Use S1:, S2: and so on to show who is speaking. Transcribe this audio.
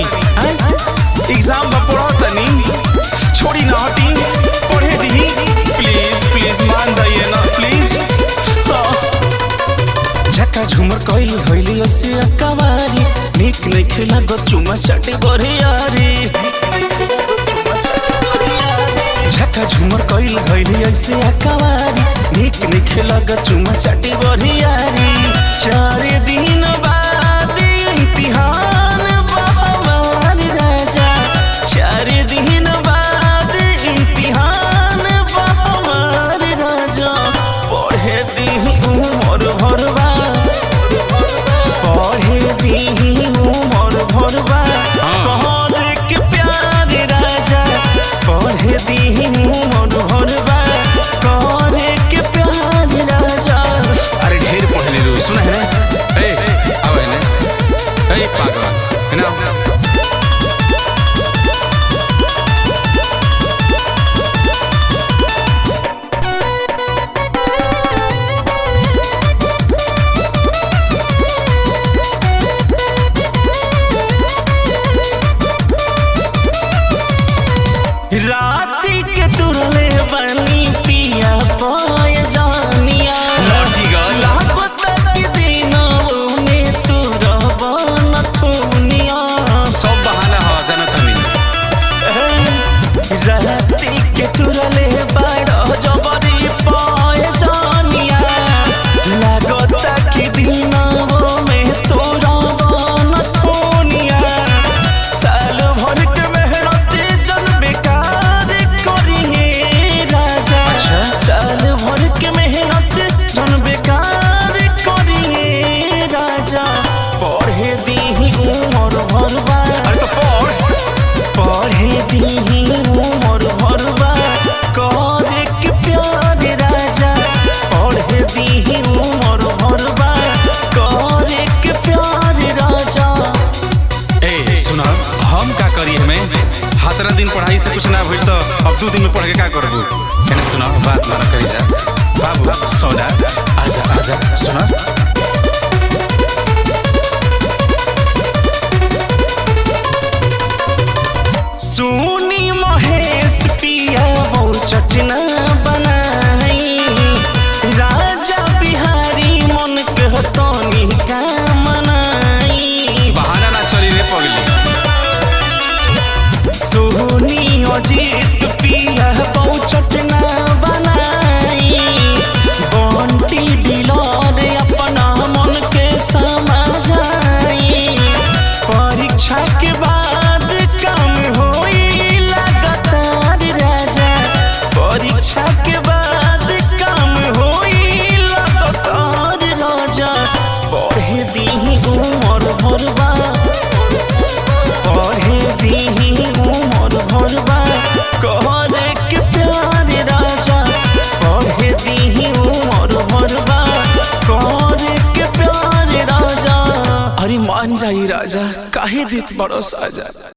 S1: तनी एग्जाम में पढ़ो तनी छोड़ी ना हटी पढ़े दी प्लीज प्लीज मान जाइए ना प्लीज। झक्का झूमर कइल होइली ऐसे अकवारी नीक नहीं खेला गो चुमा चाटे बरियारी। झक्का झूमर कइल होइली ऐसे अकवारी नीक नहीं खेला गो चुमा चाटे बरियारी। 4 दिन बाद इम्तिहान बाबा राजा 4 दिन बाद इम्तिहान बाबा राजा। पढ़े दी उमर भरवा पढ़े दी उमर भरवा कहर के प्यार राजा पढ़े दी उमर भरवा कहर के प्यार राजा। अरे ढेर पढ़ ले रो सुना है ना ए आवे ने ए पागल है ना। राती के तुरले बनी पिया पाय जानिया लापत के दिनों में तुरा बन थुनिया सब बहाना हो जानत हमी। राती के तुरले बड़ा जबरी पाय जानिया लागत के दिनों में तुरा बन थुनिया। साल भर के मेहनत जन बेकार करिए राजा साल भर के मेहनत जन बेकार करिए राजा। पढ़े दी उमर भरवा पढ़े दी उमर भरवा करे के प्यार राजा पढ़े दी उमर भरवा करे के प्यार राजा। ए सुना हम का करी हमें 17 दिन पढ़ाई से कुछ ना भइल तो अब 2 दिन में पढ़ के का करबू। एने सुना बात माना करी जा बाबू सौदा आजा आजा सुना। सुनी महेश पिया बहु चटना बनाई राजा बिहारी मन कहतनी का मनाई। बहाना ना चली रे पगली। सोनी अजीत पिया बहु चटना बनाई बंटी डिलर अपना मन के समझाई। परीक्षा के बाद काम होई लगातार राजा परीक्षा के बाद काम होई लगातार राजा। पढ़े दी उमर भरवा पढ़े दी उमर भरवा कहरे के प्यार राजा पढ़े दी उमर भरवा कहरे के प्यार राजा। अरे मान जाई राजा काहे देत बड़ो साजा।